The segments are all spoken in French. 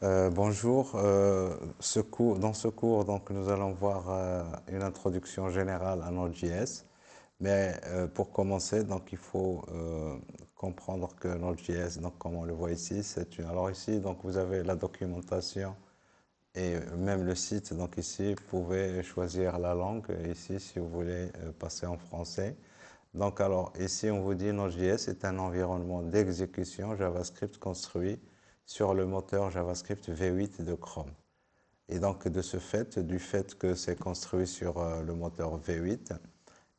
Bonjour. Dans ce cours, donc, nous allons voir une introduction générale à Node.js. Mais pour commencer, donc, il faut comprendre que Node.js, donc, comme on le voit ici, Alors ici, donc, vous avez la documentation et même le site. Donc ici, vous pouvez choisir la langue. Ici, si vous voulez passer en français. Donc alors, ici, on vous dit Node.js est un environnement d'exécution JavaScript construit sur le moteur JavaScript V8 de Chrome. Et donc, de ce fait, du fait que c'est construit sur le moteur V8,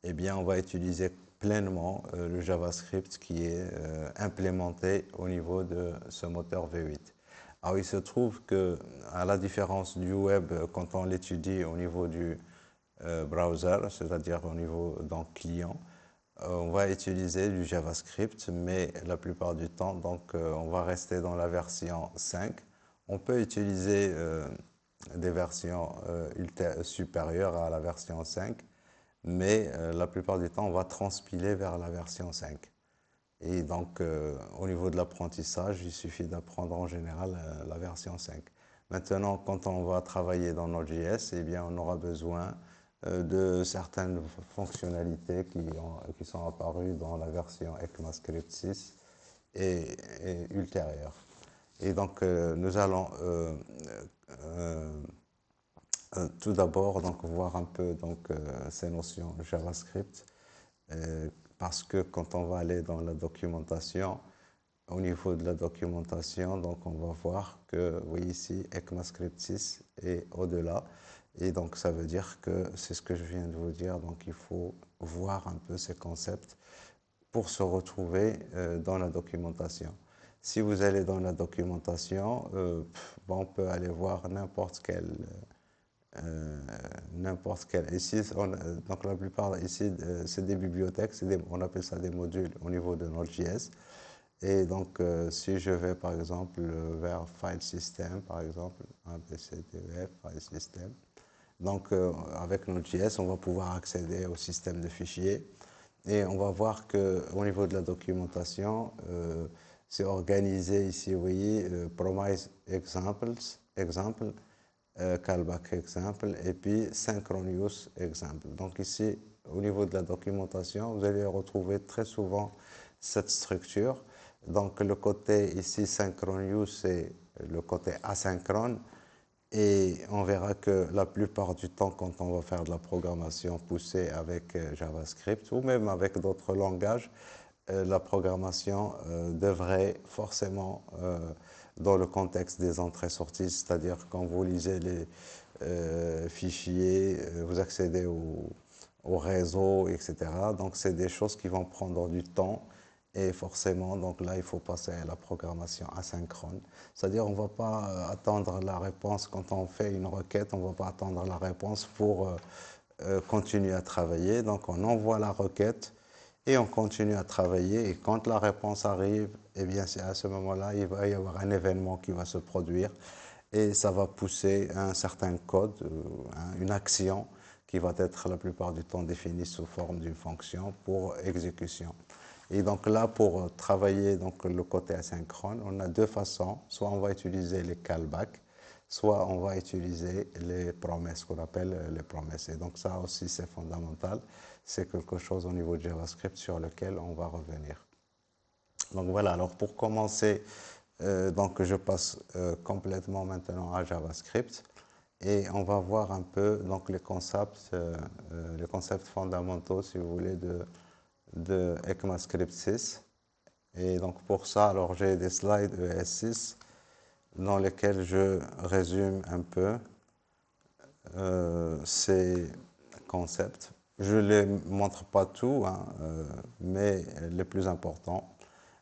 eh bien, on va utiliser pleinement le JavaScript qui est implémenté au niveau de ce moteur V8. Alors, il se trouve que, à la différence du web, quand on l'étudie au niveau du browser, c'est-à-dire au niveau d'un client, on va utiliser du JavaScript, mais la plupart du temps, donc, on va rester dans la version 5. On peut utiliser des versions supérieures à la version 5, mais la plupart du temps, on va transpiler vers la version 5. Et donc, au niveau de l'apprentissage, il suffit d'apprendre en général la version 5. Maintenant, quand on va travailler dans Node.js, eh bien, on aura besoin de certaines fonctionnalités qui sont apparues dans la version ECMAScript 6 et ultérieure. Et donc, nous allons euh, tout d'abord donc, voir un peu ces notions JavaScript, parce que quand on va aller dans la documentation, au niveau de la documentation, donc on va voir que, oui, ici, ECMAScript 6 est au-delà. Et donc, ça veut dire que c'est ce que je viens de vous dire. Donc, il faut voir un peu ces concepts pour se retrouver dans la documentation. Si vous allez dans la documentation, bon, on peut aller voir n'importe quel. Ici, donc la plupart ici, c'est des bibliothèques, on appelle ça des modules au niveau de Node.js. Et donc, si je vais par exemple vers File System, par exemple, ABCDEF, File System, donc avec Node.js, on va pouvoir accéder au système de fichiers et on va voir qu'au niveau de la documentation, c'est organisé ici, vous voyez, Promise Examples, Example, Callback Example et puis Synchronous Example. Donc ici, au niveau de la documentation, vous allez retrouver très souvent cette structure. Donc le côté ici Synchronous, c'est le côté asynchrone. Et on verra que la plupart du temps, quand on va faire de la programmation poussée avec JavaScript ou même avec d'autres langages, la programmation devrait forcément, dans le contexte des entrées-sorties, c'est-à-dire quand vous lisez les fichiers, vous accédez au réseau, etc. Donc, c'est des choses qui vont prendre du temps. Et forcément, donc là, il faut passer à la programmation asynchrone. C'est-à-dire, on ne va pas attendre la réponse quand on fait une requête, on ne va pas attendre la réponse pour continuer à travailler. Donc, on envoie la requête et on continue à travailler. Et quand la réponse arrive, eh bien, c'est à ce moment-là, il va y avoir un événement qui va se produire et ça va pousser un certain code, une action qui va être la plupart du temps définie sous forme d'une fonction pour exécution. Et donc là, pour travailler donc, le côté asynchrone, on a deux façons. Soit on va utiliser les callbacks, soit on va utiliser les promesses, qu'on appelle les promesses. Et donc ça aussi, c'est fondamental. C'est quelque chose au niveau de JavaScript sur lequel on va revenir. Donc voilà, alors pour commencer, donc je passe complètement maintenant à JavaScript et on va voir un peu donc les concepts fondamentaux, si vous voulez, de ECMAScript 6. Et donc pour ça, alors j'ai des slides ES6 dans lesquels je résume un peu ces concepts. Je ne les montre pas tout, hein, mais les plus importants.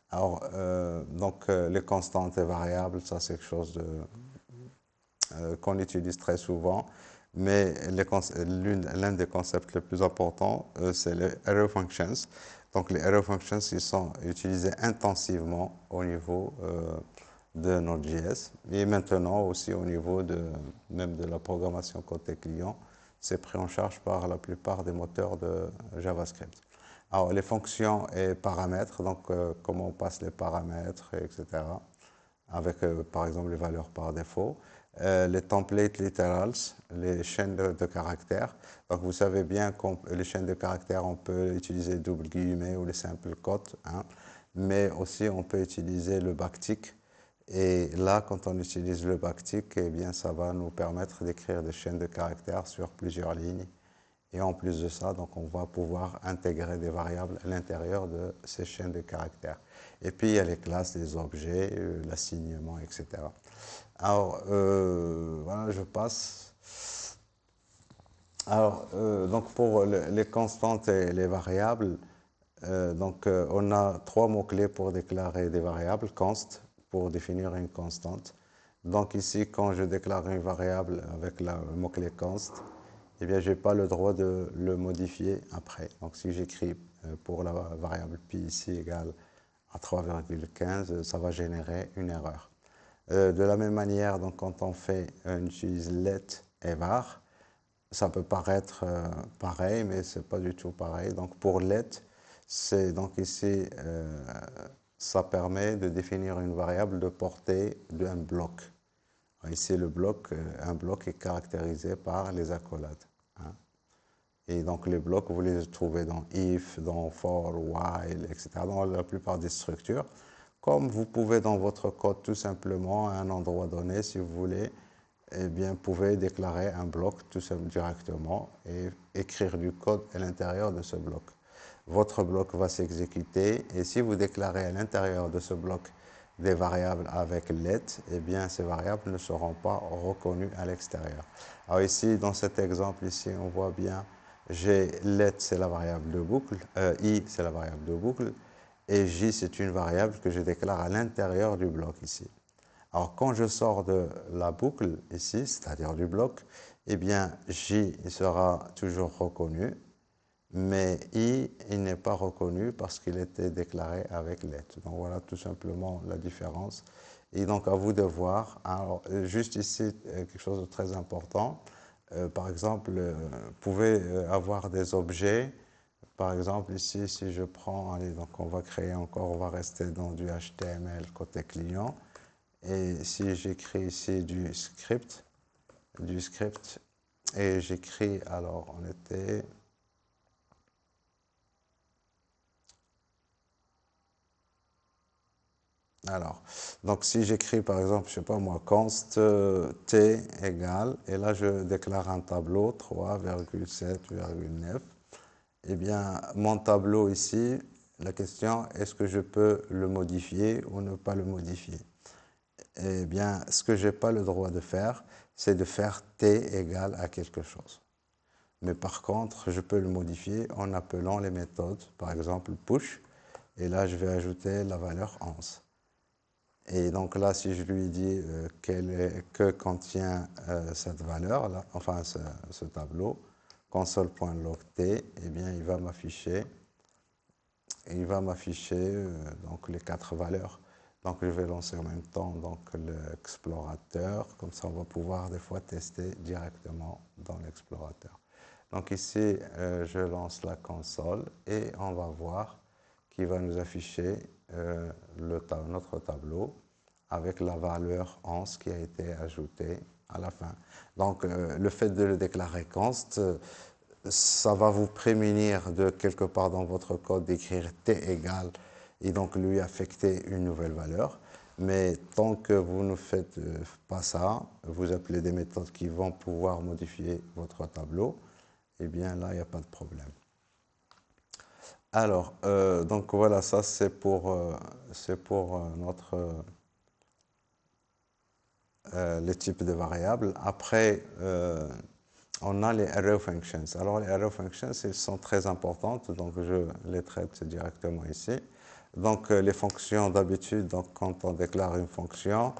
Alors, les constantes et variables, ça c'est quelque chose qu'on utilise très souvent, mais l'un des concepts les plus importants, c'est les arrow functions. Donc les arrow functions, ils sont utilisés intensivement au niveau de Node.js et maintenant aussi au niveau même de la programmation côté client. C'est pris en charge par la plupart des moteurs de JavaScript. Alors, les fonctions et paramètres, donc comment on passe les paramètres, etc. avec par exemple les valeurs par défaut. Les templates literals, les chaînes de caractères. Donc vous savez bien que les chaînes de caractères, on peut utiliser double guillemets ou les simples quotes, hein, mais aussi on peut utiliser le backtick. Et là, quand on utilise le backtick, eh bien, ça va nous permettre d'écrire des chaînes de caractères sur plusieurs lignes. Et en plus de ça, donc on va pouvoir intégrer des variables à l'intérieur de ces chaînes de caractères. Et puis il y a les classes, les objets, l'assignement, etc. Alors, voilà, je passe. Alors, donc pour les constantes et les variables, on a trois mots-clés pour déclarer des variables. Const, pour définir une constante. Donc ici, quand je déclare une variable avec le mot-clé const, eh bien, je n'ai pas le droit de le modifier après. Donc si j'écris pour la variable pi ici égale à 3,15, ça va générer une erreur. De la même manière, donc, quand on utilise let et var, ça peut paraître pareil, mais c'est pas du tout pareil. Donc pour let, c'est donc ici, ça permet de définir une variable de portée d'un bloc. Ici, un bloc est caractérisé par les accolades, hein. Et donc les blocs, vous les trouvez dans if, dans for, while, etc., dans la plupart des structures. Comme vous pouvez dans votre code tout simplement à un endroit donné, si vous voulez, eh bien, vous pouvez déclarer un bloc tout simplement directement et écrire du code à l'intérieur de ce bloc. Votre bloc va s'exécuter et si vous déclarez à l'intérieur de ce bloc des variables avec let, eh bien, ces variables ne seront pas reconnues à l'extérieur. Alors ici, dans cet exemple ici, on voit bien, j'ai let, c'est la variable de boucle, i, c'est la variable de boucle, et j, c'est une variable que je déclare à l'intérieur du bloc ici. Alors, quand je sors de la boucle ici, c'est-à-dire du bloc, eh bien, j il sera toujours reconnu, mais i, il n'est pas reconnu parce qu'il était déclaré avec let. Donc, voilà tout simplement la différence. Et donc, à vous de voir. Alors, juste ici, quelque chose de très important. Par exemple, vous pouvez avoir des objets. Par exemple, ici, si je prends, allez, donc on va créer encore, on va rester dans du HTML côté client. Et si j'écris ici du script, et j'écris, alors on était, alors, donc si j'écris par exemple, je sais pas moi, const t égale, et là je déclare un tableau 3,7,9, eh bien mon tableau ici, la question, est-ce que je peux le modifier ou ne pas le modifier? Eh bien, ce que je n'ai pas le droit de faire, c'est de faire t égale à quelque chose. Mais par contre, je peux le modifier en appelant les méthodes, par exemple push, et là je vais ajouter la valeur 11. Et donc là, si je lui dis que contient cette valeur, là, enfin ce tableau, console.log.t, eh bien il va m'afficher donc les quatre valeurs. Donc je vais lancer en même temps donc l'explorateur, comme ça on va pouvoir des fois tester directement dans l'explorateur. Donc ici, je lance la console et on va voir qu'il va nous afficher notre tableau avec la valeur 11 qui a été ajoutée à la fin. Donc le fait de le déclarer const, ça va vous prémunir de quelque part dans votre code d'écrire t égale et donc lui affecter une nouvelle valeur. Mais tant que vous ne faites pas ça, vous appelez des méthodes qui vont pouvoir modifier votre tableau, eh bien là, il n'y a pas de problème. Alors, donc voilà, ça c'est pour les types de variables. Après, on a les arrow functions. Alors, les arrow functions, elles sont très importantes, donc je les traite directement ici. Donc, les fonctions d'habitude, donc quand on déclare une fonction,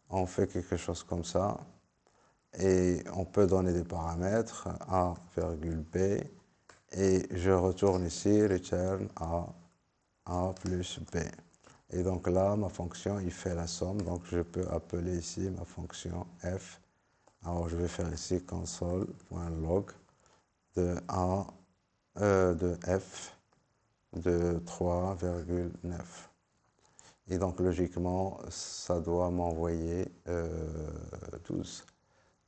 on fait quelque chose comme ça. Et on peut donner des paramètres a, b, et je retourne ici return a plus b. Et donc là, ma fonction, il fait la somme, donc je peux appeler ici ma fonction f. Alors je vais faire ici console.log de a de f de 3,9. Et donc, logiquement, ça doit m'envoyer 12.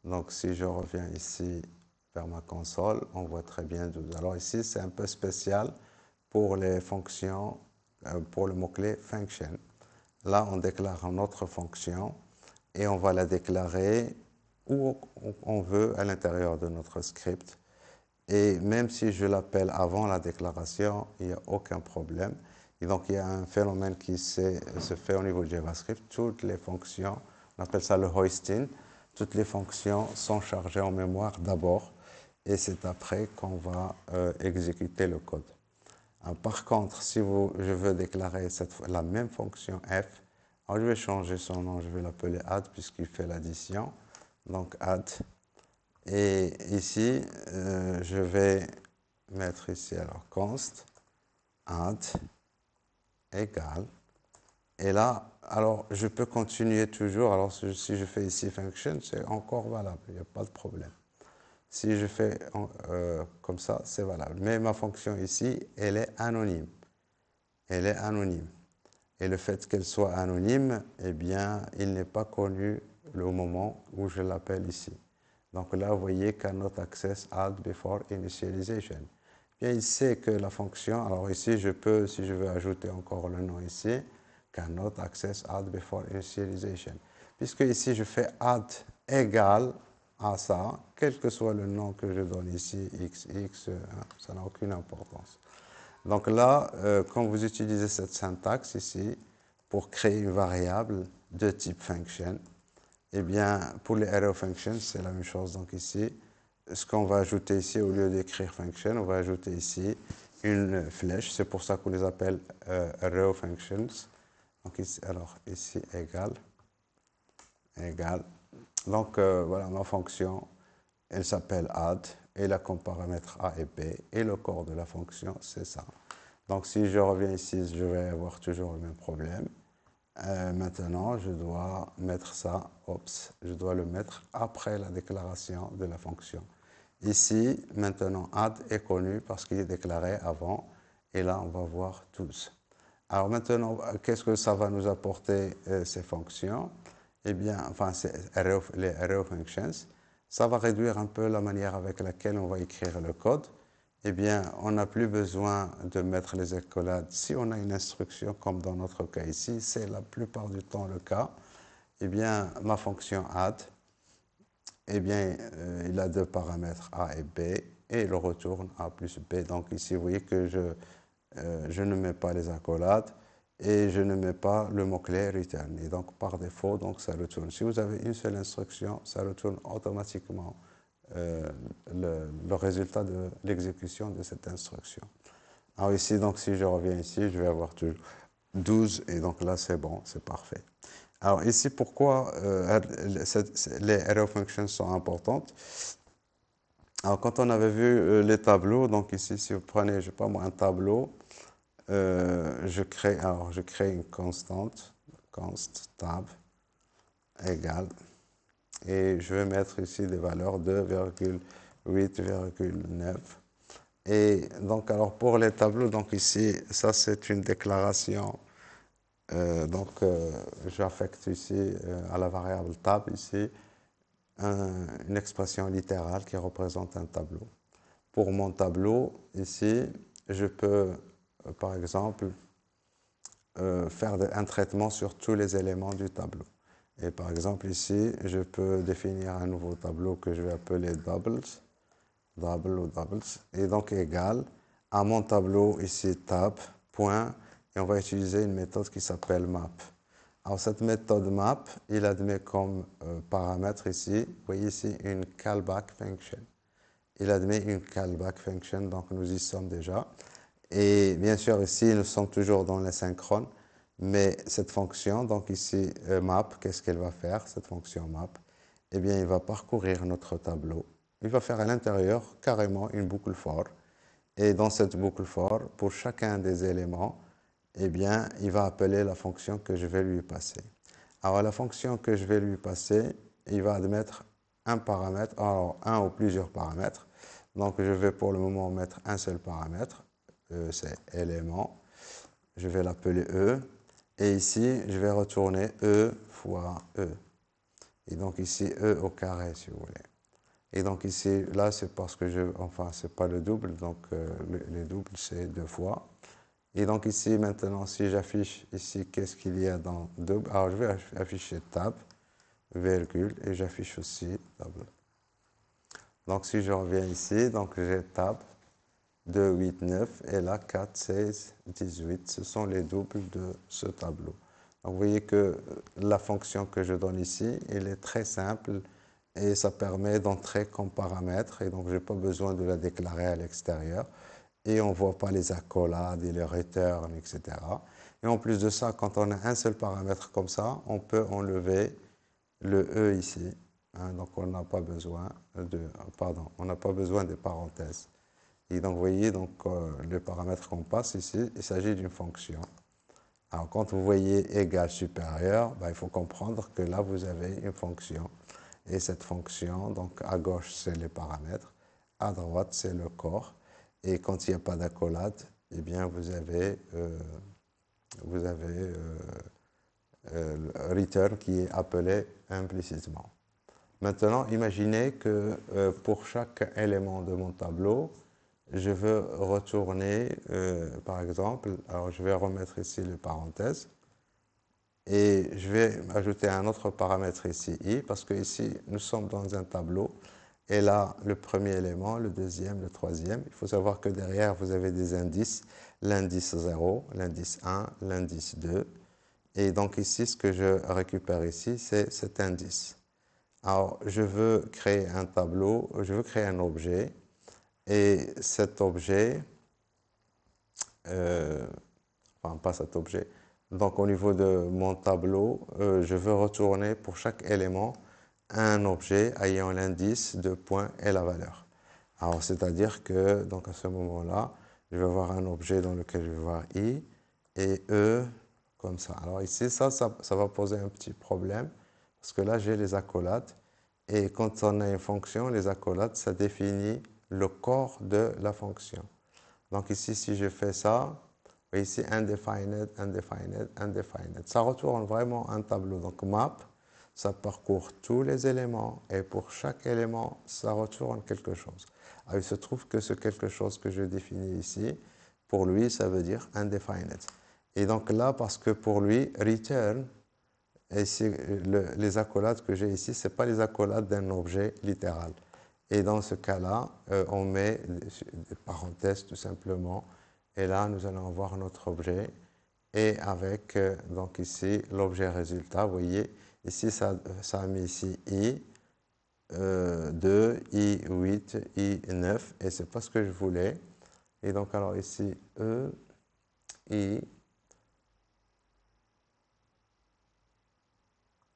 Donc, si je reviens ici vers ma console, on voit très bien 12. Alors ici, c'est un peu spécial pour les fonctions, pour le mot-clé function. Là, on déclare une autre fonction et on va la déclarer où on veut à l'intérieur de notre script. Et même si je l'appelle avant la déclaration, il n'y a aucun problème. Et donc, il y a un phénomène qui se fait au niveau de JavaScript. Toutes les fonctions, on appelle ça le hoisting, toutes les fonctions sont chargées en mémoire d'abord et c'est après qu'on va exécuter le code. Par contre, si je veux déclarer la même fonction f, alors je vais changer son nom, je vais l'appeler add puisqu'il fait l'addition. Donc add. Et ici, je vais mettre ici alors const add égale. Et là, alors je peux continuer toujours. Alors si je fais ici function, c'est encore valable, il n'y a pas de problème. Si je fais comme ça, c'est valable. Mais ma fonction ici, elle est anonyme. Elle est anonyme. Et le fait qu'elle soit anonyme, eh bien, il n'est pas connu au moment où je l'appelle ici. Donc là, vous voyez cannot access add before initialization. Bien, il sait que la fonction, alors ici, je peux, si je veux ajouter encore le nom ici, cannot access add before initialization. Puisque ici, je fais add égale à ça, quel que soit le nom que je donne ici, XX, ça n'a aucune importance. Donc là, quand vous utilisez cette syntaxe ici, pour créer une variable de type function, eh bien, pour les arrow functions, c'est la même chose. Donc ici, ce qu'on va ajouter ici, au lieu d'écrire function, on va ajouter ici une flèche. C'est pour ça qu'on les appelle arrow functions. Donc ici, alors ici, égal. Donc voilà, ma fonction, elle s'appelle add. Elle a comme paramètre A et B. Et le corps de la fonction, c'est ça. Donc si je reviens ici, je vais avoir toujours le même problème. Maintenant, je dois mettre ça, je dois le mettre après la déclaration de la fonction. Ici, maintenant, add est connu parce qu'il est déclaré avant, et là, on va voir tous. Alors maintenant, qu'est-ce que ça va nous apporter, ces fonctions? Eh bien, enfin, les arrow functions, ça va réduire un peu la manière avec laquelle on va écrire le code. Eh bien, on n'a plus besoin de mettre les accolades. Si on a une instruction, comme dans notre cas ici, c'est la plupart du temps le cas, eh bien, ma fonction add, eh bien, il a deux paramètres A et B, et il retourne A plus B. Donc ici, vous voyez que je ne mets pas les accolades, et je ne mets pas le mot-clé return. Et donc, par défaut, donc, ça retourne. Si vous avez une seule instruction, ça retourne automatiquement le résultat de l'exécution de cette instruction. Alors ici, donc, si je reviens ici, je vais avoir toujours 12, et donc là, c'est bon, c'est parfait. Alors ici, pourquoi les arrow functions sont importantes? Alors, quand on avait vu les tableaux, donc ici, si vous prenez, je sais pas moi, un tableau, je crée une constante, const tab égale, et je vais mettre ici des valeurs 2,8,9. Et donc, alors pour les tableaux, donc ici, ça c'est une déclaration. J'affecte ici à la variable tab ici une expression littérale qui représente un tableau. Pour mon tableau, ici, je peux, par exemple, faire un traitement sur tous les éléments du tableau. Et par exemple, ici, je peux définir un nouveau tableau que je vais appeler double ou doubles, et donc égal à mon tableau ici tab, point, et on va utiliser une méthode qui s'appelle map. Alors cette méthode map, il admet comme paramètre ici, vous voyez ici une callback function. Il admet une callback function, donc nous y sommes déjà. Et bien sûr ici, nous sommes toujours dans les synchrones, mais cette fonction, donc ici map, qu'est-ce qu'elle va faire, cette fonction map? Eh bien, il va parcourir notre tableau. Il va faire à l'intérieur carrément une boucle for. Et dans cette boucle for, pour chacun des éléments, eh bien, il va appeler la fonction que je vais lui passer. Alors, la fonction que je vais lui passer, il va admettre un paramètre, alors un ou plusieurs paramètres. Donc, je vais pour le moment mettre un seul paramètre, c'est élément. Je vais l'appeler E. Et ici, je vais retourner E fois E. Et donc ici, E au carré, si vous voulez. Et donc ici, là, c'est parce que enfin, c'est pas le double, donc le double, c'est 2 fois. Et donc ici, maintenant, si j'affiche ici, qu'est-ce qu'il y a dans double? Alors, je vais afficher tab, virgule, et j'affiche aussi double. Donc si je reviens ici, donc j'ai tab, 2, 8, 9, et là 4, 16, 18. Ce sont les doubles de ce tableau. Donc vous voyez que la fonction que je donne ici, elle est très simple et ça permet d'entrer comme paramètre et donc je n'ai pas besoin de la déclarer à l'extérieur et on ne voit pas les accolades et les return, etc. Et en plus de ça, quand on a un seul paramètre comme ça, on peut enlever le E ici. Hein, donc on n'a pas besoin on n'a pas besoin des parenthèses. Et donc, vous voyez, donc, le paramètre qu'on passe ici, il s'agit d'une fonction. Alors, quand vous voyez égal supérieur, ben, il faut comprendre que là, vous avez une fonction. Et cette fonction, donc, à gauche, c'est les paramètres. À droite, c'est le corps. Et quand il n'y a pas d'accolade, eh bien, vous avez return qui est appelé implicitement. Maintenant, imaginez que pour chaque élément de mon tableau, je veux retourner, par exemple, alors je vais remettre ici les parenthèses et je vais ajouter un autre paramètre ici, i, parce que ici, nous sommes dans un tableau et là, le premier élément, le deuxième, le troisième, il faut savoir que derrière, vous avez des indices, l'indice 0, l'indice 1, l'indice 2, et donc ici, ce que je récupère ici, c'est cet indice. Alors, je veux créer un tableau, je veux créer un objet, et cet objet, enfin pas cet objet, donc au niveau de mon tableau, je veux retourner pour chaque élément un objet ayant l'indice de point et la valeur. Alors, c'est-à-dire que, donc à ce moment-là, je vais avoir un objet dans lequel je vais voir i et e comme ça. Alors ici, ça va poser un petit problème parce que là, j'ai les accolades et quand on a une fonction, les accolades, ça définit le corps de la fonction. Donc ici, si je fais ça, ici, undefined, undefined, undefined. Ça retourne vraiment un tableau. Donc map, ça parcourt tous les éléments et pour chaque élément, ça retourne quelque chose. Alors, il se trouve que ce quelque chose que je définis ici, pour lui, ça veut dire undefined. Et donc là, parce que pour lui, return, et ici, les accolades que j'ai ici, ce n'est pas les accolades d'un objet littéral. Et dans ce cas-là, on met des parenthèses tout simplement. Et là, nous allons avoir notre objet. Et avec, donc ici, l'objet résultat, vous voyez, ici, ça a mis ici i, 2, i8, i9. Et c'est pas ce que je voulais. Et donc, alors ici, e, i.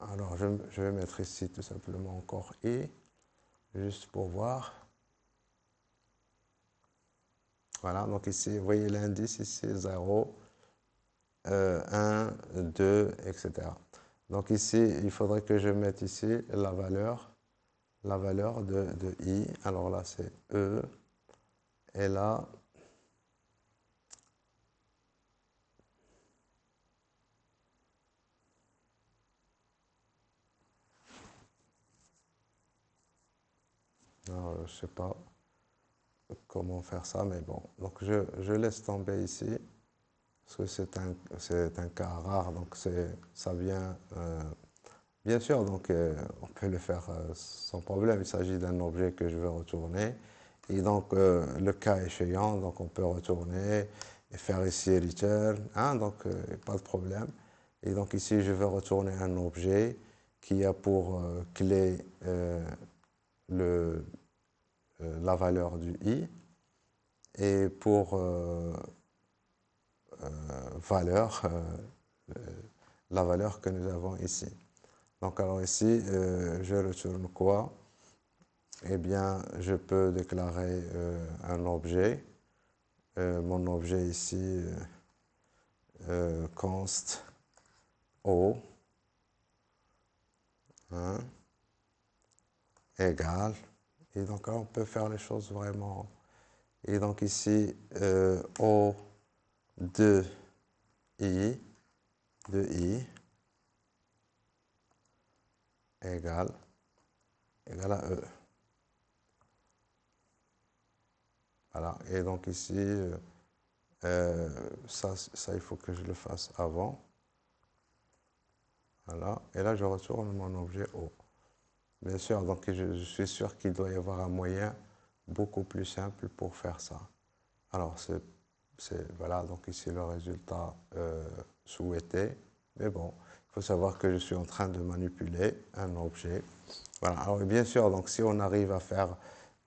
Alors, je vais mettre ici tout simplement encore i, juste pour voir. Voilà, donc ici, vous voyez l'indice ici, 0, 1, 2, etc. Donc ici, il faudrait que je mette ici la valeur de i. Alors là, c'est e. Et là, je ne sais pas comment faire ça, mais bon. Donc je laisse tomber ici, parce que c'est un cas rare, donc ça vient... bien sûr, donc on peut le faire sans problème. Il s'agit d'un objet que je veux retourner. Et donc, le cas échéant, donc on peut retourner et faire ici return, hein, donc pas de problème. Et donc ici, je vais retourner un objet qui a pour clé le, la valeur du i et pour valeur, la valeur que nous avons ici. Donc alors ici, je retourne quoi? Eh bien, je peux déclarer un objet. Mon objet ici, const o, hein, égale. Et donc là, on peut faire les choses vraiment. Et donc ici, o de i de i égale à E. Voilà, et donc ici, ça, il faut que je le fasse avant. Voilà, et là, je retourne mon objet O. Bien sûr, donc je suis sûr qu'il doit y avoir un moyen beaucoup plus simple pour faire ça. Alors, voilà, donc ici le résultat souhaité. Mais bon, il faut savoir que je suis en train de manipuler un objet. Voilà, alors bien sûr, donc si on arrive à faire,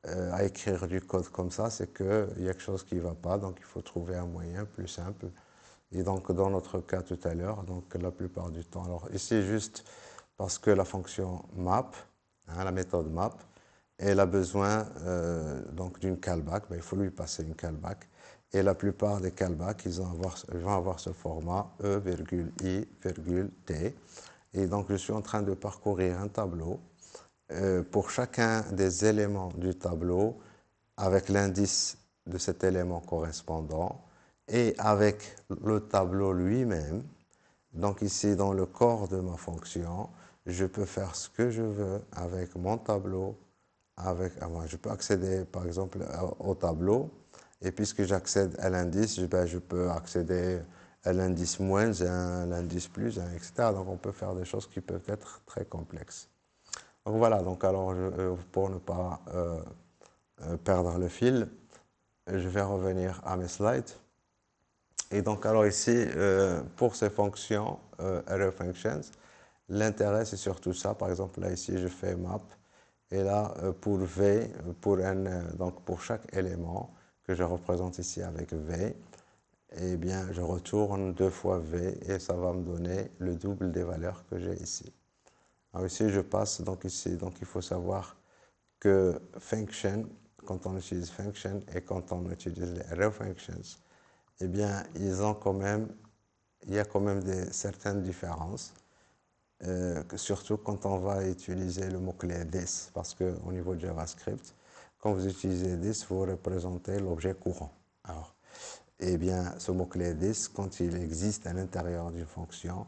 à écrire du code comme ça, c'est qu'il y a quelque chose qui ne va pas, donc il faut trouver un moyen plus simple. Et donc, dans notre cas tout à l'heure, donc la plupart du temps, alors ici, juste parce que la fonction map, hein, la méthode map, elle a besoin donc d'une callback, ben, il faut lui passer une callback. Et la plupart des callbacks, ils vont avoir ce format E, I, T. Et donc, je suis en train de parcourir un tableau. Pour chacun des éléments du tableau, avec l'indice de cet élément correspondant, et avec le tableau lui-même. Donc ici, dans le corps de ma fonction, je peux faire ce que je veux avec mon tableau. Je peux accéder, par exemple, au tableau. Et puisque j'accède à l'indice, je peux accéder à l'indice moins 1, l'indice plus 1, etc. Donc on peut faire des choses qui peuvent être très complexes. Donc voilà, donc alors pour ne pas perdre le fil, je vais revenir à mes slides. Et donc, alors ici, pour ces fonctions, array functions, l'intérêt, c'est surtout ça. Par exemple, là, ici, je fais map. Et là, pour V, donc pour chaque élément que je représente ici avec V, eh bien, je retourne 2 fois V et ça va me donner le double des valeurs que j'ai ici. Alors ici, je passe, donc ici, donc il faut savoir que function, quand on utilise function et quand on utilise les array functions, eh bien, il y a quand même certaines différences, surtout quand on va utiliser le mot-clé this, parce qu'au niveau de JavaScript, quand vous utilisez this, vous représentez l'objet courant. Alors, eh bien, ce mot-clé this, quand il existe à l'intérieur d'une fonction,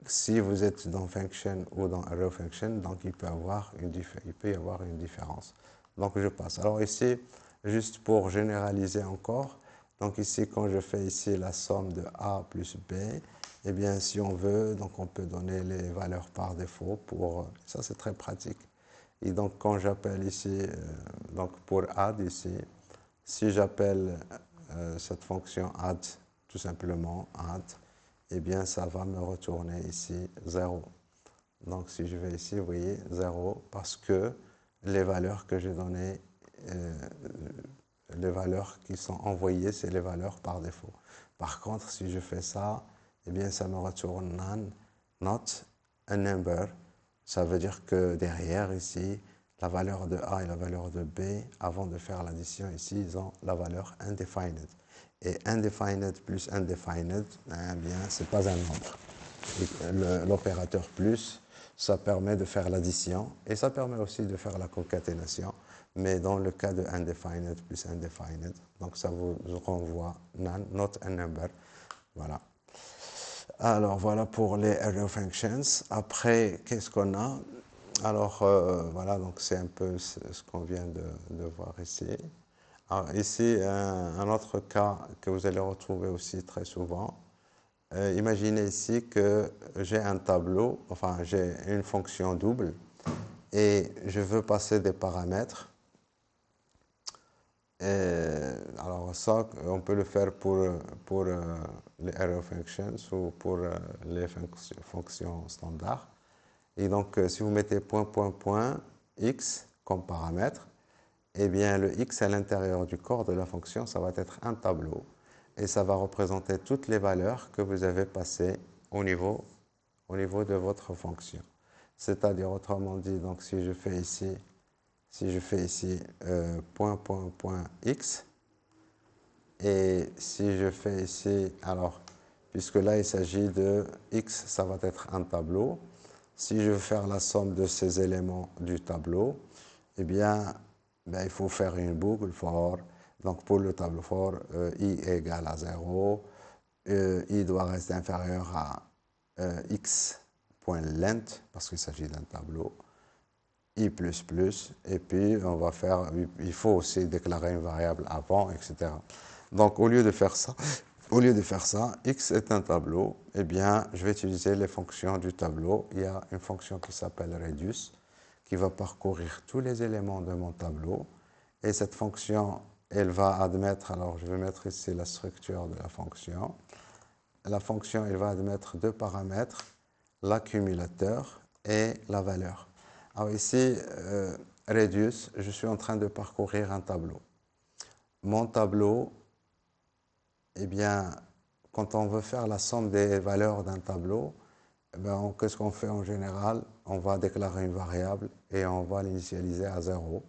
si vous êtes dans function ou dans array function, donc il peut y avoir une différence. Donc je passe. Alors ici, juste pour généraliser encore, donc ici quand je fais ici la somme de A plus B, eh bien si on veut, donc on peut donner les valeurs par défaut pour ça, c'est très pratique. Et donc quand j'appelle ici, donc pour add ici, si j'appelle cette fonction add, tout simplement add, eh bien ça va me retourner ici 0. Donc si je vais ici, vous voyez 0 parce que les valeurs que j'ai données, les valeurs qui sont envoyées, c'est les valeurs par défaut. Par contre, si je fais ça, eh bien ça me retourne none, not a number. Ça veut dire que derrière ici, la valeur de A et la valeur de B, avant de faire l'addition ici, ils ont la valeur undefined. Et undefined plus undefined, eh bien, ce n'est pas un nombre. L'opérateur plus, ça permet de faire l'addition et ça permet aussi de faire la concaténation. Mais dans le cas de undefined plus undefined, donc ça vous renvoie none, not a number. Voilà. Alors voilà pour les array functions. Après, qu'est-ce qu'on a? Alors voilà, donc c'est un peu ce qu'on vient de voir ici. Alors, ici, un autre cas que vous allez retrouver aussi très souvent. Imaginez ici que j'ai un tableau, enfin j'ai une fonction double et je veux passer des paramètres. Alors ça, on peut le faire pour les array functions ou pour les fonctions standards. Et donc, si vous mettez x comme paramètre, eh bien, le x à l'intérieur du corps de la fonction, ça va être un tableau. Et ça va représenter toutes les valeurs que vous avez passées au niveau de votre fonction. C'est-à-dire, autrement dit, donc si je fais ici x, et si je fais ici, alors, puisque là il s'agit de x, ça va être un tableau. Si je veux faire la somme de ces éléments du tableau, eh bien, il faut faire une boucle for. Donc pour le tableau for, i égale à 0, i doit rester inférieur à x.length, parce qu'il s'agit d'un tableau, i++, et puis on va faire, il faut aussi déclarer une variable avant, etc. Donc au lieu de faire ça, x est un tableau, eh bien je vais utiliser les fonctions du tableau. Il y a une fonction qui s'appelle reduce, qui va parcourir tous les éléments de mon tableau, et cette fonction, elle va admettre, alors je vais mettre ici la structure de la fonction. La fonction, elle va admettre deux paramètres, l'accumulateur et la valeur. Alors ici, reduce, je suis en train de parcourir un tableau. Mon tableau, eh bien, quand on veut faire la somme des valeurs d'un tableau, eh qu'est-ce qu'on fait en général? On va déclarer une variable et on va l'initialiser à 0.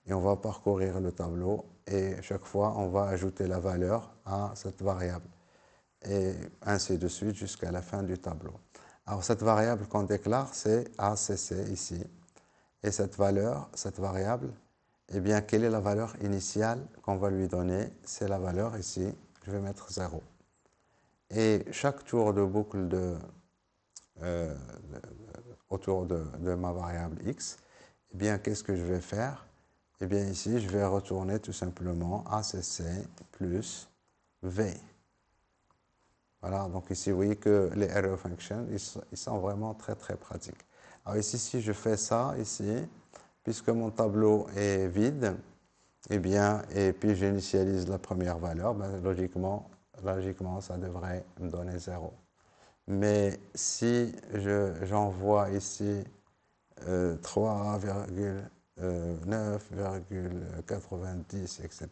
Et on va parcourir le tableau et chaque fois, on va ajouter la valeur à cette variable. Et ainsi de suite jusqu'à la fin du tableau. Alors cette variable qu'on déclare, c'est ACC ici. Et cette valeur, cette variable, eh bien, quelle est la valeur initiale qu'on va lui donner? C'est la valeur ici, je vais mettre 0. Et chaque tour de boucle euh, autour de ma variable x, eh bien, qu'est-ce que je vais faire? Eh bien, ici, je vais retourner tout simplement ACC plus V. Voilà, donc ici, vous voyez que les arrow functions, ils sont vraiment très, très pratiques. Alors ici, si je fais ça, ici, puisque mon tableau est vide, eh bien, et puis j'initialise la première valeur, ben, logiquement, ça devrait me donner 0. Mais si j'envoie ici 3,9,90, etc.,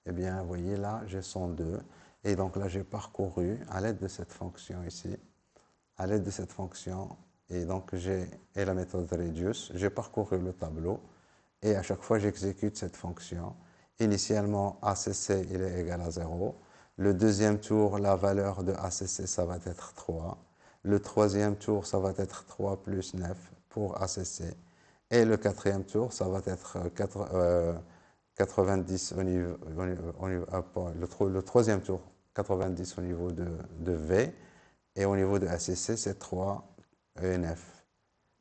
eh bien, vous voyez là, j'ai 102. Et donc là, j'ai parcouru à l'aide de cette fonction ici, à l'aide de cette fonction, et donc et la méthode reduce, j'ai parcouru le tableau, et à chaque fois, j'exécute cette fonction. Initialement, ACC, il est égal à 0. Le deuxième tour, la valeur de ACC, ça va être 3. Le troisième tour, ça va être 3 plus 9 pour ACC. Et le quatrième tour, ça va être 90 au niveau, le troisième tour, 90 au niveau de V. Et au niveau de ACC, c'est 3 et 9.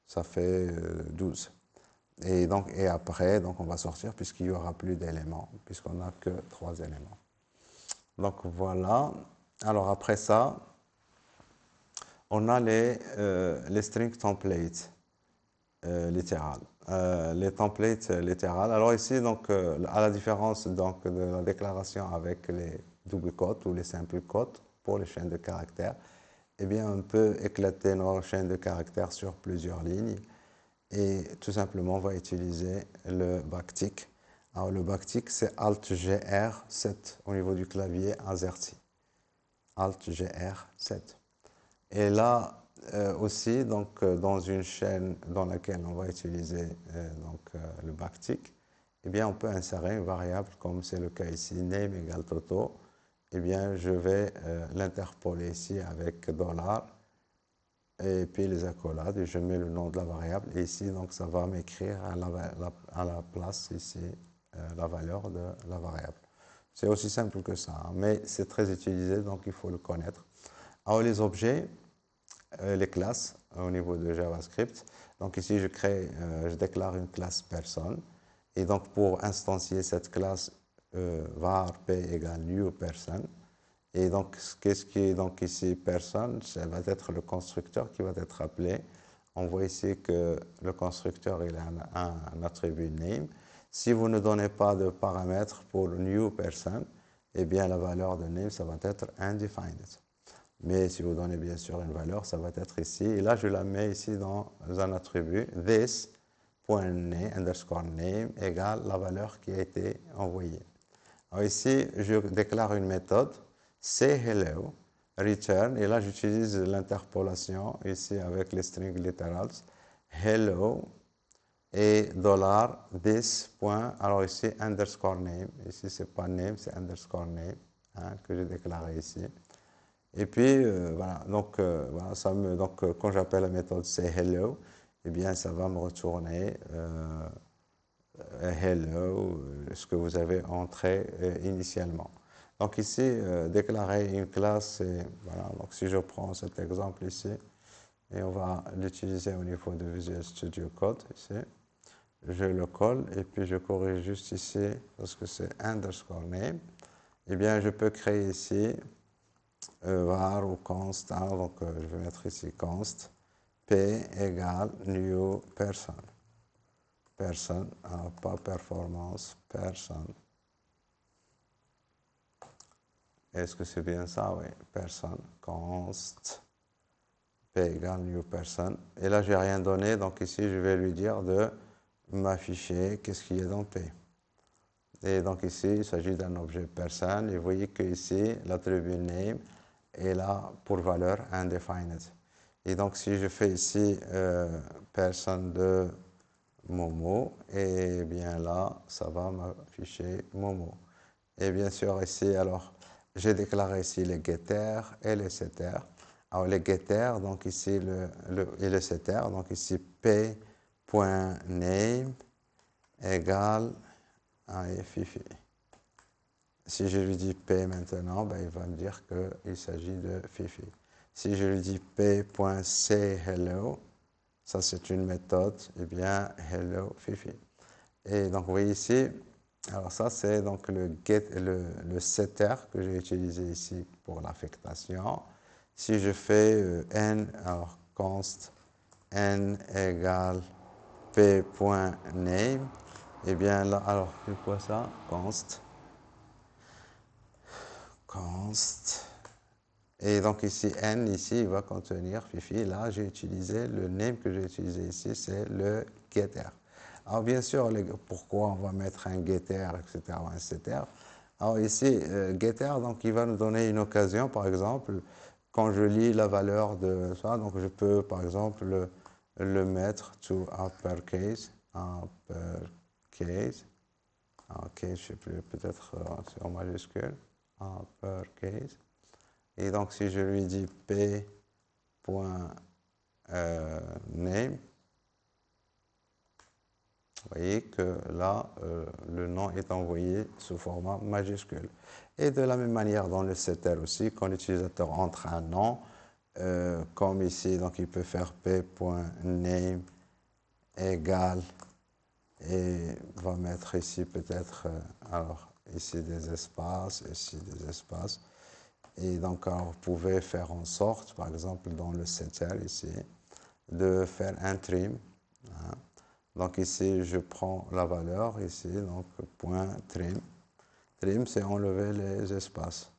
Ça fait 12. Et après, donc on va sortir puisqu'il n'y aura plus d'éléments, puisqu'on n'a que 3 éléments. Donc voilà. Alors après ça, on a les string templates littérales. Les templates littérales. Alors ici, donc, à la différence donc, de la déclaration avec les double quotes ou les simple quotes pour les chaînes de caractères, eh bien, on peut éclater nos chaînes de caractères sur plusieurs lignes. Et tout simplement, on va utiliser le backtick. Alors, le backtick, c'est Alt-GR7 au niveau du clavier AZERTY. Alt-GR7. Et là aussi, donc, dans une chaîne dans laquelle on va utiliser le backtick, eh bien, on peut insérer une variable, comme c'est le cas ici, name égale Toto. Eh bien, je vais l'interpoler ici avec $. Et puis les accolades, et je mets le nom de la variable. Et ici, donc, ça va m'écrire à la place ici la valeur de la variable. C'est aussi simple que ça, hein, mais c'est très utilisé, donc il faut le connaître. Alors les objets, les classes au niveau de JavaScript. Donc ici, je déclare une classe personne. Et donc pour instancier cette classe, var p égale new person. Et donc, qu'est-ce qui est donc ici personne? Ça va être le constructeur qui va être appelé. On voit ici que le constructeur il a un attribut name. Si vous ne donnez pas de paramètres pour le new person, eh bien la valeur de name, ça va être undefined. Mais si vous donnez bien sûr une valeur, ça va être ici. Et là, je la mets ici dans un attribut, this.name underscore name égale la valeur qui a été envoyée. Alors ici, je déclare une méthode, say hello, return, et là j'utilise l'interpolation ici avec les strings literals, hello et $this. Alors ici, underscore name, ici c'est pas name, c'est underscore name, hein, que j'ai déclaré ici. Et puis, voilà, donc, voilà, quand j'appelle la méthode say hello, eh bien, ça va me retourner hello, ce que vous avez entré initialement. Donc ici, déclarer une classe, c'est, voilà, donc si je prends cet exemple ici, et on va l'utiliser au niveau de Visual Studio Code, ici, je le colle, et puis je corrige juste ici, parce que c'est underscore name, eh bien, je peux créer ici, var ou const, hein, donc je vais mettre ici const, p égale new person. Person, alors pas performance, person. Est-ce que c'est bien ça? Oui, person, const, p égale new person. Et là, je n'ai rien donné, donc ici, je vais lui dire de m'afficher qu'est-ce qu'il y a dans p. Et donc ici, il s'agit d'un objet person. Et vous voyez que ici, l'attribut name est là pour valeur undefined. Et donc, si je fais ici personne de Momo, et bien là, ça va m'afficher Momo. Et bien sûr, ici, alors, j'ai déclaré ici les getters et les setters. Alors, les getters, donc ici, et les setters, donc ici, p.name égale Fifi. Si je lui dis P maintenant, ben, il va me dire qu'il s'agit de Fifi. Si je lui dis P.sayHello, ça c'est une méthode, eh bien Hello Fifi. Et donc vous voyez ici, alors ça c'est donc le setter que j'ai utilisé ici pour l'affectation. Si je fais n, alors const n égale p.name, eh bien là, alors c'est quoi ça? Const. Et donc ici, n, ici, il va contenir Fifi. Là, j'ai utilisé, le name que j'ai utilisé ici, c'est le getter. Alors bien sûr, pourquoi on va mettre un getter, etc., ou un setter? Alors ici, getter, donc il va nous donner une occasion, par exemple, quand je lis la valeur de ça, donc je peux, par exemple, le mettre to uppercase, ok, je ne sais plus, peut-être en majuscule, uppercase. Et donc, si je lui dis p.name, vous voyez que là, le nom est envoyé sous format majuscule. Et de la même manière, dans le setter aussi, quand l'utilisateur entre un nom, comme ici, donc il peut faire p.name égale, et va mettre ici peut-être, alors ici des espaces, ici des espaces. Et donc, alors, vous pouvez faire en sorte, par exemple, dans le setter ici, de faire un trim. Hein. Donc ici, je prends la valeur, ici, donc point trim. Trim, c'est enlever les espaces.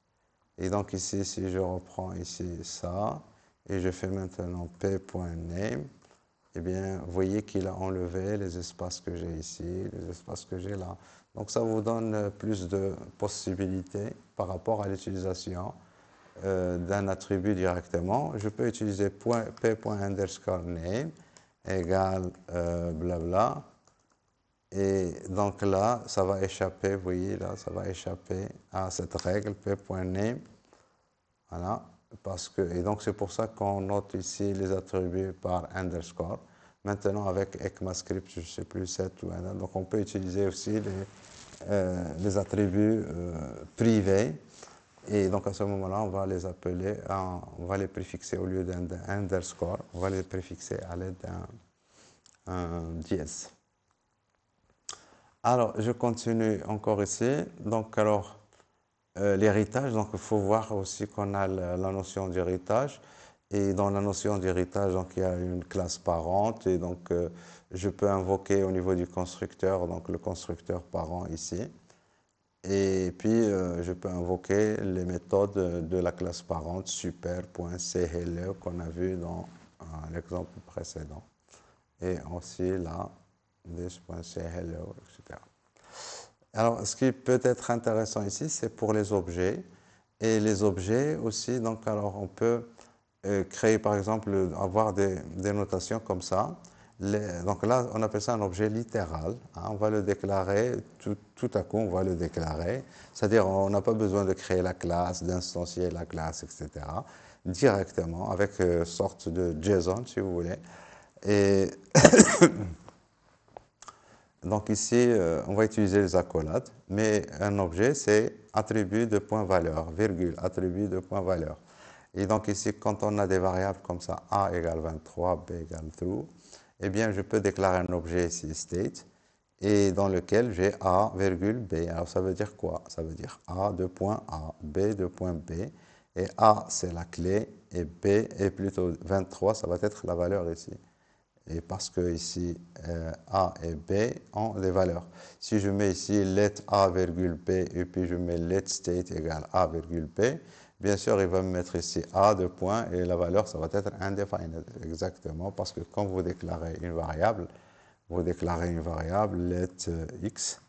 Et donc ici, si je reprends ici ça, et je fais maintenant p.name, eh bien, vous voyez qu'il a enlevé les espaces que j'ai ici, les espaces que j'ai là. Donc ça vous donne plus de possibilités par rapport à l'utilisation d'un attribut directement. Je peux utiliser p._name égale blabla. Et donc là, ça va échapper, vous voyez, là, ça va échapper à cette règle p.name. Voilà. Et donc c'est pour ça qu'on note ici les attributs par underscore. Maintenant, avec ECMAScript, je ne sais plus, 7 ou 1, donc on peut utiliser aussi les attributs privés. Et donc à ce moment-là, on va les appeler, on va les préfixer au lieu d'un underscore, on va les préfixer à l'aide d'un dièse. Alors, je continue encore ici. Donc, alors, l'héritage, donc il faut voir aussi qu'on a la notion d'héritage. Et dans la notion d'héritage, donc il y a une classe parente. Et donc, je peux invoquer au niveau du constructeur, donc le constructeur parent ici. Et puis, je peux invoquer les méthodes de la classe parente super.chello qu'on a vu dans l'exemple précédent. Et aussi là, this.chello, etc. Alors, ce qui peut être intéressant ici, c'est pour les objets. Et les objets aussi, donc, alors on peut créer, par exemple, avoir des notations comme ça. Donc là, on appelle ça un objet littéral. Hein, on va le déclarer, tout à coup, on va le déclarer. C'est-à-dire, on n'a pas besoin de créer la classe, d'instancier la classe, etc. Directement, avec une sorte de JSON, si vous voulez. Et Donc ici, on va utiliser les accolades, mais un objet, c'est attribut de point valeur, virgule, attribut de point valeur. Et donc ici, quand on a des variables comme ça, a égale 23, b égale true, eh bien, je peux déclarer un objet ici, state, et dans lequel j'ai a, virgule, b. Alors ça veut dire quoi? Ça veut dire a de point a, b de point b, et a, c'est la clé, et b est plutôt 23, ça va être la valeur ici. Et parce que ici, A et B ont des valeurs. Si je mets ici let A virgule B et puis je mets let state égale A virgule B, bien sûr, il va me mettre ici A de point et la valeur, ça va être undefined. Exactement, parce que quand vous déclarez une variable, vous déclarez une variable let x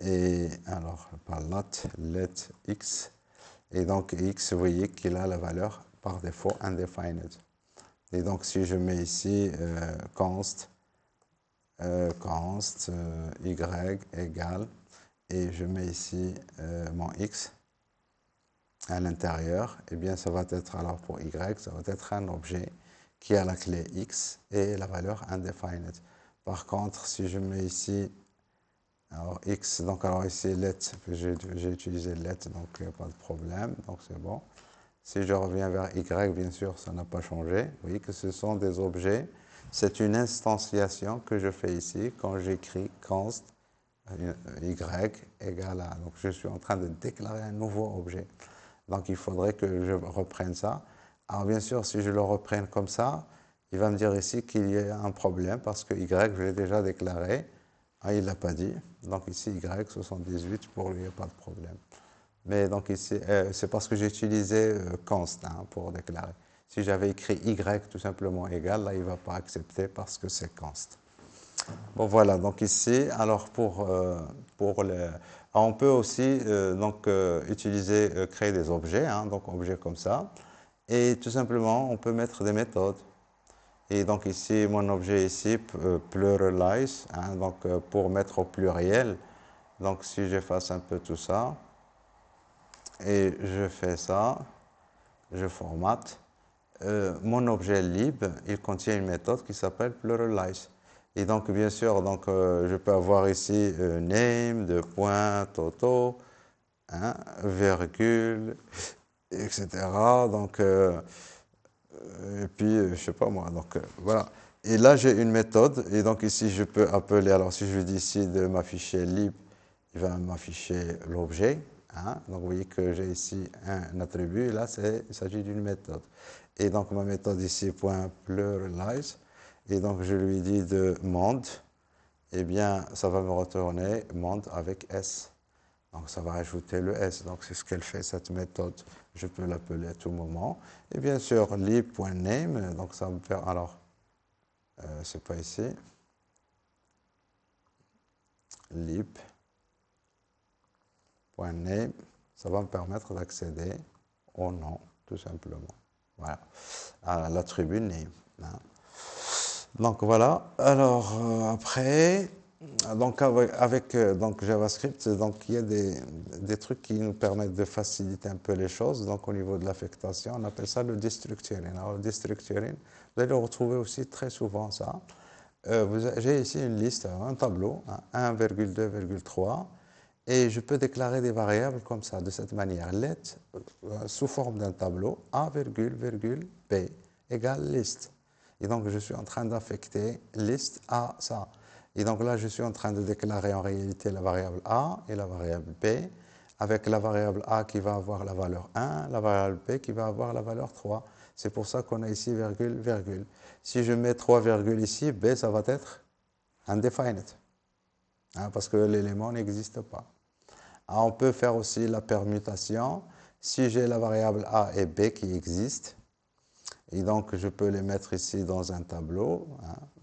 et alors, pas let x. Et donc x, vous voyez qu'il a la valeur par défaut undefined. Et donc, si je mets ici const y égale, et je mets ici mon x à l'intérieur, eh bien, ça va être, alors pour y, ça va être un objet qui a la clé x et la valeur undefined. Par contre, si je mets ici, alors x, donc alors ici let, j'ai utilisé let, donc il n'y a pas de problème, donc c'est bon. Si je reviens vers y, bien sûr, ça n'a pas changé. Vous voyez que ce sont des objets. C'est une instantiation que je fais ici quand j'écris const y égale à. Donc je suis en train de déclarer un nouveau objet. Donc il faudrait que je reprenne ça. Alors bien sûr, si je le reprenne comme ça, il va me dire ici qu'il y a un problème parce que y, je l'ai déjà déclaré. Ah, il ne l'a pas dit. Donc ici, y, 78, pour lui, il n'y a pas de problème. Mais donc ici, c'est parce que j'ai utilisé const pour déclarer. Si j'avais écrit y tout simplement égal, là, il ne va pas accepter parce que c'est const. Bon, voilà, donc ici, alors pour le... on peut aussi donc, utiliser, créer des objets, donc objets comme ça. Et tout simplement, on peut mettre des méthodes. Et donc ici, mon objet ici, pluralize, donc pour mettre au pluriel. Donc si j'efface un peu tout ça, et je fais ça, je formate. Mon objet lib, il contient une méthode qui s'appelle pluralize. Et donc, bien sûr, donc, je peux avoir ici name, de point, toto, virgule, etc. Donc, et puis, je sais pas moi. Donc, voilà. Et là, j'ai une méthode. Et donc, ici, je peux appeler. Alors, si je dis ici de m'afficher lib, il va m'afficher l'objet. Donc, vous voyez que j'ai ici un attribut. Et là, il s'agit d'une méthode. Et donc, ma méthode ici, point pluralize. Et donc, je lui dis de monde. Eh bien, ça va me retourner monde avec S. Donc, ça va ajouter le S. Donc, c'est ce qu'elle fait, cette méthode. Je peux l'appeler à tout moment. Et bien sûr, lib.name. Donc, ça va me faire. Alors, c'est pas ici. Lib.name. Ça va me permettre d'accéder au nom, tout simplement. Voilà. À l'attribut name. Donc, voilà. Alors, après. Donc avec donc JavaScript, donc il y a des trucs qui nous permettent de faciliter un peu les choses. Donc au niveau de l'affectation, on appelle ça le destructuring. Alors le destructuring, vous allez le retrouver aussi très souvent ça. J'ai ici une liste, un tableau, 1,2,3, et je peux déclarer des variables comme ça, de cette manière. Let, sous forme d'un tableau, a, b égale list. Et donc, je suis en train d'affecter list à ça. Et donc là, je suis en train de déclarer en réalité la variable a et la variable b, avec la variable a qui va avoir la valeur 1, la variable b qui va avoir la valeur 3. C'est pour ça qu'on a ici virgule, virgule. Si je mets 3 virgules ici, b, ça va être undefined, parce que l'élément n'existe pas. On peut faire aussi la permutation. Si j'ai la variable a et b qui existent, et donc, je peux les mettre ici dans un tableau.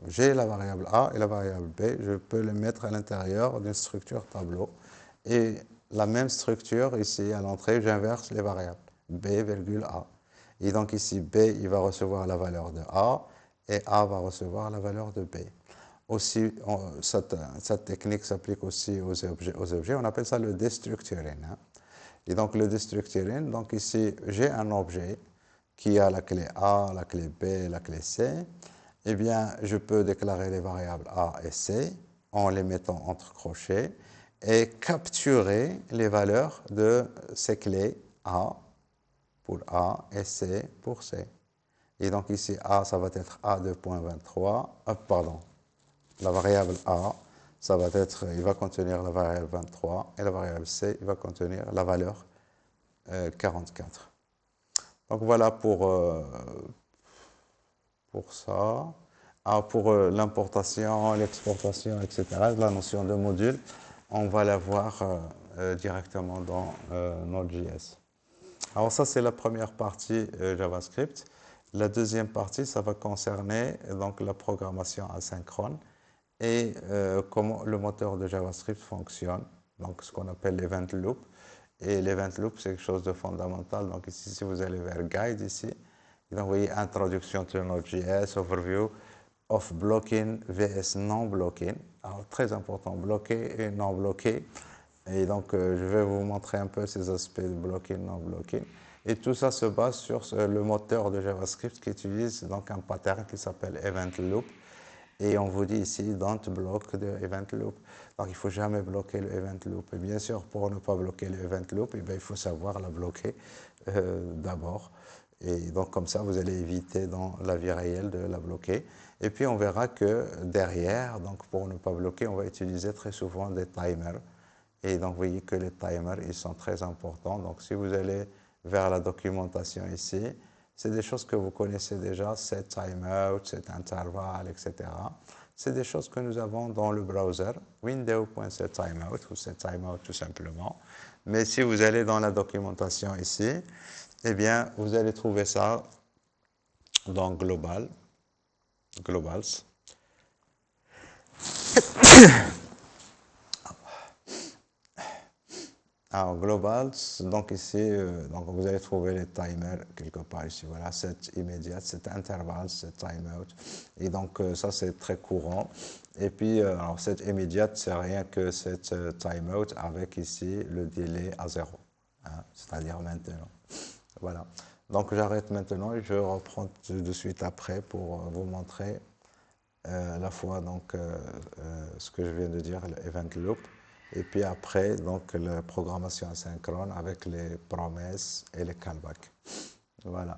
J'ai la variable A et la variable B. Je peux les mettre à l'intérieur d'une structure tableau. Et la même structure, ici, à l'entrée, j'inverse les variables. B, virgule A. Et donc, ici, B, il va recevoir la valeur de A et A va recevoir la valeur de B. Aussi, cette technique s'applique aussi aux objets. On appelle ça le destructuring. Et donc, le destructuring, donc ici, j'ai un objet qui a la clé A, la clé B, la clé C, eh bien, je peux déclarer les variables A et C. en les mettant entre crochets et capturer les valeurs de ces clés A pour A et C pour C. Et donc ici, A, ça va être A2.23, pardon, la variable A, ça va être, il va contenir la variable 23 et la variable C, il va contenir la valeur 44. Donc voilà pour ça. Ah, pour l'importation, l'exportation, etc., la notion de module, on va la voir directement dans Node.js. Alors ça, c'est la première partie JavaScript. La deuxième partie, ça va concerner donc la programmation asynchrone et comment le moteur de JavaScript fonctionne, donc ce qu'on appelle l'event loop. Et l'event loop, c'est quelque chose de fondamental. Donc ici, si vous allez vers Guide, ici, donc vous voyez Introduction to Node.js, Overview of Blocking vs Non-Blocking. Alors très important, bloqué et non-bloqué. Et donc je vais vous montrer un peu ces aspects de blocking, non-blocking. Et tout ça se base sur le moteur de JavaScript qui utilise donc un pattern qui s'appelle Event Loop. Et on vous dit ici, don't block the event loop. Donc, il ne faut jamais bloquer le event loop. Et bien sûr, pour ne pas bloquer le event loop, eh bien, il faut savoir la bloquer d'abord. Et donc, comme ça, vous allez éviter dans la vie réelle de la bloquer. Et puis, on verra que derrière, donc pour ne pas bloquer, on va utiliser très souvent des timers. Et donc, vous voyez que les timers, ils sont très importants. Donc, si vous allez vers la documentation ici, c'est des choses que vous connaissez déjà, set timeout, set interval, etc. C'est des choses que nous avons dans le browser, window.setTimeout ou setTimeout tout simplement. Mais si vous allez dans la documentation ici, eh bien, vous allez trouver ça dans globals. Alors, global, donc ici, donc vous allez trouver les timers quelque part ici. Voilà, set immédiate, set interval, set timeout. Et donc, ça, c'est très courant. Et puis, alors, set immédiate, c'est rien que set timeout avec ici le délai à 0. Hein, c'est-à-dire maintenant. Voilà. Donc, j'arrête maintenant et je reprends tout de suite après pour vous montrer à la fois donc, ce que je viens de dire, l'event loop, et puis après, donc, la programmation asynchrone avec les promesses et les callbacks. Voilà.